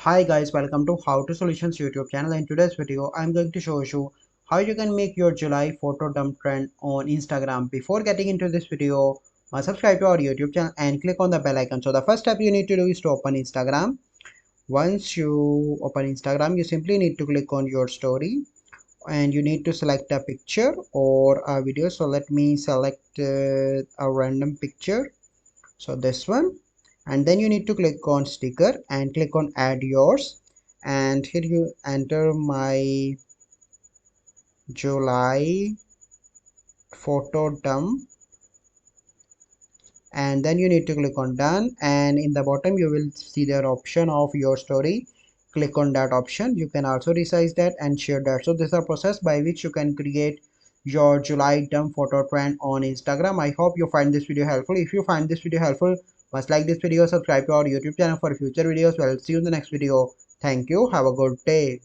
Hi guys, welcome to How to Solutions YouTube channel. In today's video, I'm going to show you how you can make your July photo dump trend on Instagram. Before getting into this video, subscribe to our YouTube channel and click on the bell icon. So the first step you need to do is to open Instagram. Once you open Instagram, you simply need to click on your story and you need to select a picture or a video. So let me select a random picture, so this one, and then you need to click on sticker and click on add yours, and here you enter my July photo dump, and then you need to click on done, and in the bottom you will see their option of your story. Click on that option. You can also resize that and share that. So this is a process by which you can create your July dump photo trend on Instagram. I hope you find this video helpful. If you find this video helpful, must like this video, subscribe to our YouTube channel for future videos. Well, see you in the next video. Thank you. Have a good day.